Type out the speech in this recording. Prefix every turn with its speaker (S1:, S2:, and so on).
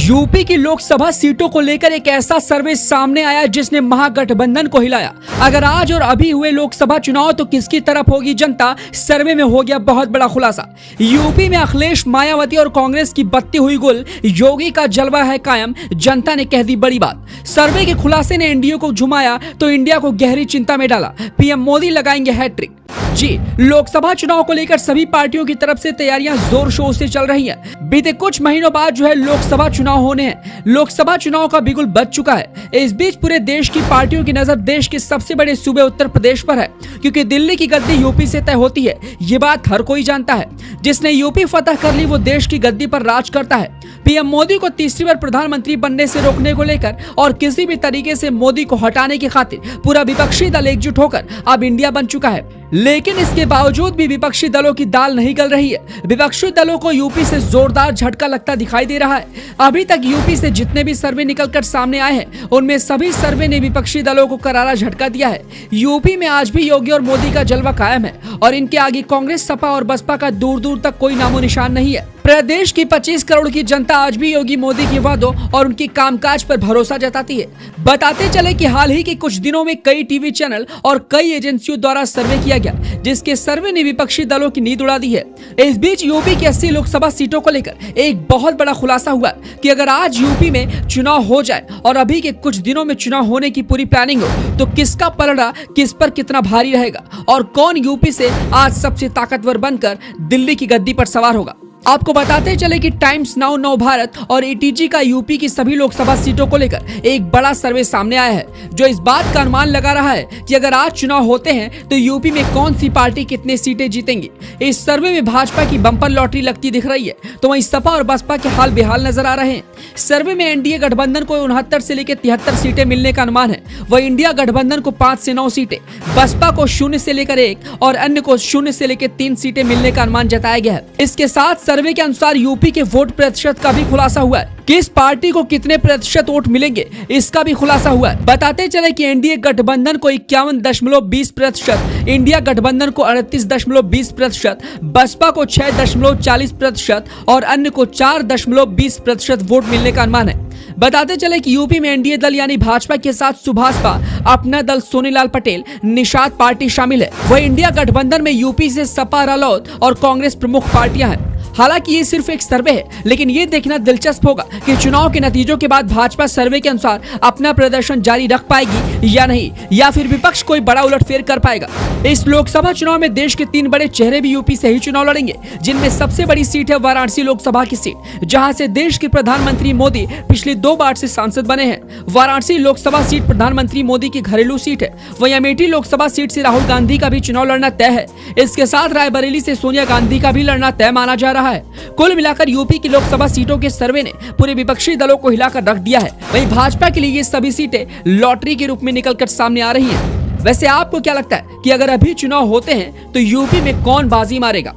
S1: UP की लोकसभा सीटों को लेकर एक ऐसा सर्वे सामने आया जिसने महागठबंधन को हिलाया। अगर आज और अभी हुए लोकसभा चुनाव तो किसकी तरफ होगी जनता, सर्वे में हो गया बहुत बड़ा खुलासा। यूपी में अखिलेश, मायावती और कांग्रेस की बत्ती हुई गुल, योगी का जलवा है कायम, जनता ने कह दी बड़ी बात। सर्वे के खुलासे ने एनडीए को झुमाया तो इंडिया को गहरी चिंता में डाला। पीएम मोदी लगाएंगे हैट्रिक। जी, लोकसभा चुनाव को लेकर सभी पार्टियों की तरफ से तैयारियां जोर शोर से चल रही हैं। बीते कुछ महीनों बाद जो है लोकसभा चुनाव होने हैं। लोकसभा चुनाव का बिगुल बज चुका है। इस बीच पूरे देश की पार्टियों की नजर देश के सबसे बड़े सूबे उत्तर प्रदेश पर है, क्योंकि दिल्ली की गद्दी यूपी से तय होती है। ये बात हर कोई जानता है। जिसने यूपी फतह कर ली वो देश की गद्दी पर राज करता है। पीएम मोदी को तीसरी बार प्रधानमंत्री बनने से रोकने को लेकर और किसी भी तरीके से मोदी को हटाने की खातिर पूरा विपक्षी दल एकजुट होकर अब इंडिया बन चुका है। लेकिन इसके बावजूद भी विपक्षी दलों की दाल नहीं गल रही है। विपक्षी दलों को यूपी से जोरदार झटका लगता दिखाई दे रहा है। अभी तक यूपी से जितने भी सर्वे निकलकर सामने आए हैं उनमें सभी सर्वे ने विपक्षी दलों को करारा झटका दिया है। यूपी में आज भी योगी और मोदी का जलवा कायम है और इनके आगे कांग्रेस, सपा और बसपा का दूर दूर तक कोई नामो निशान नहीं है। प्रदेश की 25 करोड़ की जनता आज भी योगी मोदी के वादों और उनके कामकाज पर भरोसा जताती है। बताते चले कि हाल ही के कुछ दिनों में कई टीवी चैनल और कई एजेंसियों द्वारा सर्वे किया गया, जिसके सर्वे ने विपक्षी दलों की नींद उड़ा दी है। इस बीच यूपी की 80 लोकसभा सीटों को लेकर एक बहुत बड़ा खुलासा हुआ कि अगर आज यूपी में चुनाव हो जाए और अभी के कुछ दिनों में चुनाव होने की पूरी प्लानिंग हो तो किसका पलड़ा किस पर कितना भारी रहेगा और कौन यूपी से आज सबसे ताकतवर बनकर दिल्ली की गद्दी पर सवार होगा। आपको बताते चले कि टाइम्स नाउ, नव भारत और एटीजी का यूपी की सभी लोकसभा सीटों को लेकर एक बड़ा सर्वे सामने आया है, जो इस बात का अनुमान लगा रहा है कि अगर आज चुनाव होते हैं तो यूपी में कौन सी पार्टी कितने सीटें जीतेंगी। इस सर्वे में भाजपा की बम्पर लॉटरी लगती दिख रही है, तो वहीं सपा और बसपा के हाल बेहाल नजर आ रहे हैं। सर्वे में एनडीए गठबंधन को 69 से लेकर 73 सीटें मिलने का अनुमान है। वही इंडिया गठबंधन को 5 से 9 सीटें, बसपा को 0 से लेकर 1 और अन्य को 0 से लेकर 3 सीटें मिलने का अनुमान जताया गया है। इसके साथ सर्वे के अनुसार यूपी के वोट प्रतिशत का भी खुलासा हुआ है। किस पार्टी को कितने प्रतिशत वोट मिलेंगे इसका भी खुलासा हुआ है। बताते चले कि एनडीए गठबंधन को 51.20%, इंडिया गठबंधन को 38.20%, बसपा को 6.40% और अन्य को 4.20% वोट मिलने का अनुमान है। बताते चले कि यूपी में एनडीए दल यानी भाजपा के साथ सुभाषपा, अपना दल सोनीलाल पटेल, निषाद पार्टी शामिल है। वही इंडिया गठबंधन में यूपी से सपा, रालोद और कांग्रेस प्रमुख पार्टियां हैं। हालांकि ये सिर्फ एक सर्वे है, लेकिन ये देखना दिलचस्प होगा कि चुनाव के नतीजों के बाद भाजपा सर्वे के अनुसार अपना प्रदर्शन जारी रख पाएगी या नहीं, या फिर विपक्ष कोई बड़ा उलटफेर कर पाएगा। इस लोकसभा चुनाव में देश के 3 बड़े चेहरे भी यूपी से ही चुनाव लड़ेंगे, जिनमें सबसे बड़ी सीट है वाराणसी लोकसभा की सीट, जहां से देश के प्रधानमंत्री मोदी पिछली 2 बार से सांसद बने हैं। वाराणसी लोकसभा सीट प्रधानमंत्री मोदी की घरेलू सीट है। वहीं अमेठी लोकसभा सीट से राहुल गांधी का भी चुनाव लड़ना तय है। इसके साथ रायबरेली से सोनिया गांधी का भी लड़ना तय माना जा रहा है। कुल मिलाकर यूपी की लोकसभा सीटों के सर्वे ने पूरे विपक्षी दलों को हिलाकर रख दिया है। वहीं भाजपा के लिए ये सभी सीटें लॉटरी के रूप में निकलकर सामने आ रही हैं। वैसे आपको क्या लगता है कि अगर अभी चुनाव होते हैं तो यूपी में कौन बाजी मारेगा?